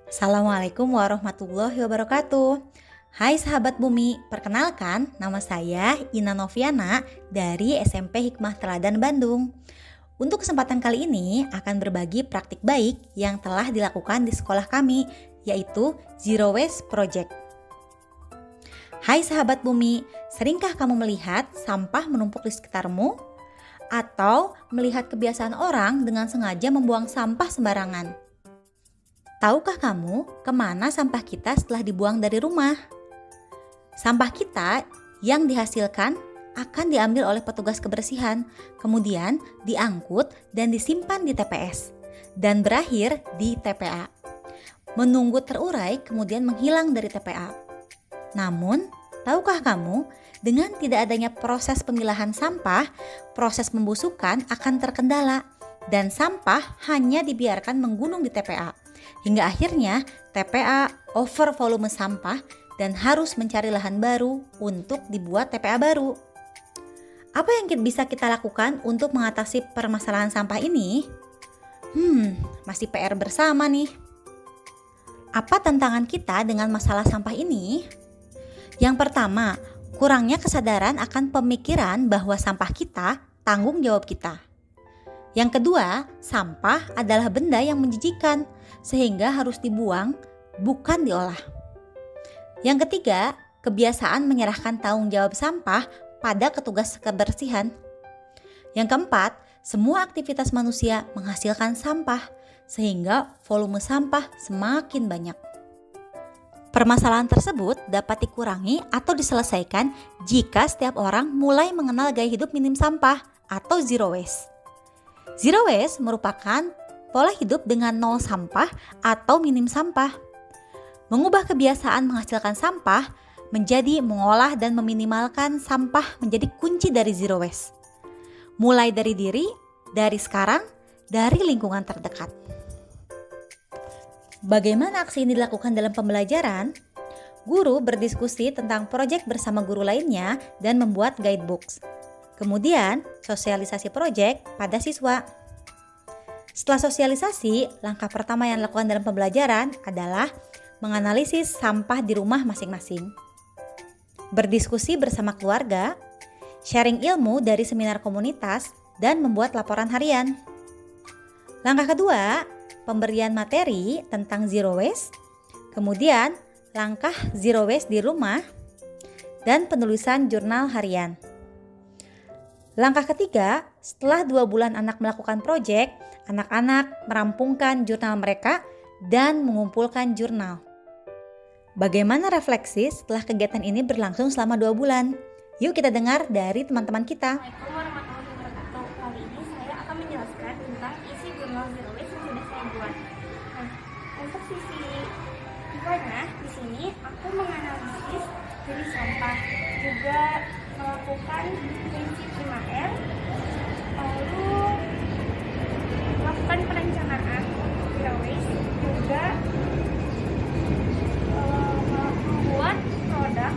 Assalamualaikum warahmatullahi wabarakatuh. Hai sahabat bumi, perkenalkan nama saya Ina Noviana dari SMP Hikmah Teladan Bandung. Untuk kesempatan kali ini akan berbagi praktik baik yang telah dilakukan di sekolah kami, yaitu Zero Waste Project. Hai sahabat bumi, seringkah kamu melihat sampah menumpuk di sekitarmu? Atau melihat kebiasaan orang dengan sengaja membuang sampah sembarangan? Tahukah kamu kemana sampah kita setelah dibuang dari rumah? Sampah kita yang dihasilkan akan diambil oleh petugas kebersihan, kemudian diangkut dan disimpan di TPS, dan berakhir di TPA. Menunggu terurai kemudian menghilang dari TPA. Namun, tahukah kamu, dengan tidak adanya proses pemilahan sampah, proses pembusukan akan terkendala, dan sampah hanya dibiarkan menggunung di TPA. Hingga akhirnya TPA over volume sampah dan harus mencari lahan baru untuk dibuat TPA baru. Apa yang bisa kita lakukan untuk mengatasi permasalahan sampah ini? Masih PR bersama nih. Apa tantangan kita dengan masalah sampah ini? Yang pertama, kurangnya kesadaran akan pemikiran bahwa sampah kita tanggung jawab kita. Yang kedua, sampah adalah benda yang menjijikan, sehingga harus dibuang, bukan diolah. Yang ketiga, kebiasaan menyerahkan tanggung jawab sampah pada petugas kebersihan. Yang keempat, semua aktivitas manusia menghasilkan sampah, sehingga volume sampah semakin banyak. Permasalahan tersebut dapat dikurangi atau diselesaikan jika setiap orang mulai mengenal gaya hidup minim sampah atau zero waste. Zero waste merupakan pola hidup dengan nol sampah atau minim sampah. Mengubah kebiasaan menghasilkan sampah menjadi mengolah dan meminimalkan sampah menjadi kunci dari zero waste. Mulai dari diri, dari sekarang, dari lingkungan terdekat. Bagaimana aksi ini dilakukan dalam pembelajaran? Guru berdiskusi tentang proyek bersama guru lainnya dan membuat guidebooks. Kemudian, sosialisasi proyek pada siswa. Setelah sosialisasi, langkah pertama yang dilakukan dalam pembelajaran adalah menganalisis sampah di rumah masing-masing. Berdiskusi bersama keluarga, sharing ilmu dari seminar komunitas, dan membuat laporan harian. Langkah kedua, pemberian materi tentang zero waste. Kemudian, langkah zero waste di rumah, dan penulisan jurnal harian. Langkah ketiga, setelah 2 bulan anak melakukan proyek, anak-anak merampungkan jurnal mereka dan mengumpulkan jurnal. Bagaimana refleksi setelah kegiatan ini berlangsung selama 2 bulan? Yuk kita dengar dari teman-teman kita. Assalamualaikum warahmatullahi wabarakatuh. Kali ini saya akan menjelaskan tentang isi jurnal zero waste yang sudah saya buat. Nah, untuk sisi tiganya di sini aku menganalisis jenis sampah, juga melakukan prinsip 5R, lalu melakukan perencanaan zero waste, juga membuat produk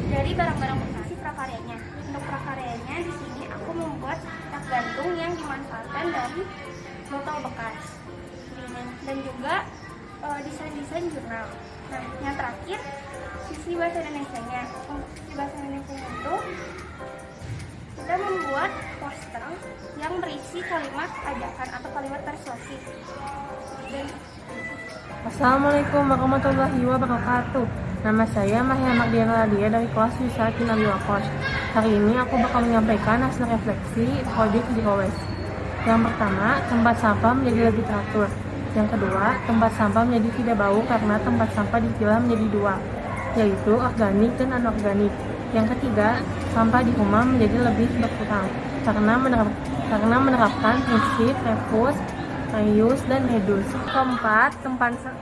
dari barang-barang bekas. Prakaryanya, untuk prakaryanya di sini aku membuat tak gantung yang dimanfaatkan dari botol bekas, dan juga desain-desain jurnal. Nah, yang terakhir sisi bahasa Indonesianya. Untuk sisi bahasa Indonesia itu kita membuat poster yang berisi kalimat ajakan atau kalimat persuasif. Assalamualaikum warahmatullahi wabarakatuh. Nama saya Mahia Magdiana Ladia dari kelas Wisata Nabi Wakos. Hari ini aku bakal menyampaikan hasil refleksi proyek zero waste. Yang pertama, tempat sampah menjadi lebih teratur. Yang kedua, tempat sampah menjadi tidak bau karena tempat sampah dipilah menjadi 2, yaitu organik dan anorganik. Yang ketiga, sampah di rumah menjadi lebih berkurang karena menerapkan prinsip reuse, reuse, dan reduce. Keempat,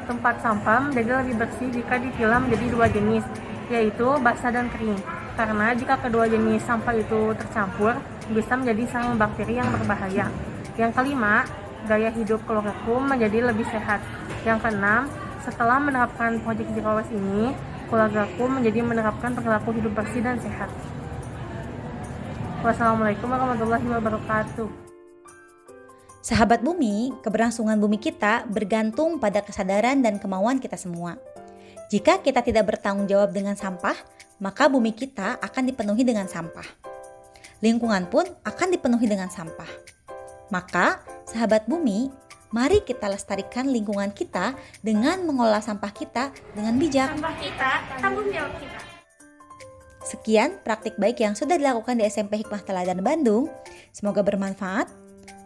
tempat sampah menjadi lebih bersih jika dipilah menjadi 2 jenis, yaitu basah dan kering. Karena jika kedua jenis sampah itu tercampur, bisa menjadi sarang bakteri yang berbahaya. Yang kelima, gaya hidup keluargaku menjadi lebih sehat. Yang keenam, setelah menerapkan proyek zero waste ini, keluargaku menjadi menerapkan perilaku hidup bersih dan sehat. Wassalamualaikum warahmatullahi wabarakatuh. Sahabat bumi, keberlangsungan bumi kita bergantung pada kesadaran dan kemauan kita semua. Jika kita tidak bertanggung jawab dengan sampah, maka bumi kita akan dipenuhi dengan sampah. Lingkungan pun akan dipenuhi dengan sampah. Maka, sahabat bumi, mari kita lestarikan lingkungan kita dengan mengolah sampah kita dengan bijak. Sampah kita, tanggung jawab kita. Sekian praktik baik yang sudah dilakukan di SMP Hikmah Teladan Bandung. Semoga bermanfaat.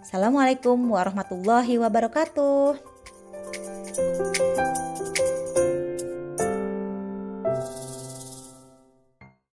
Assalamualaikum warahmatullahi wabarakatuh.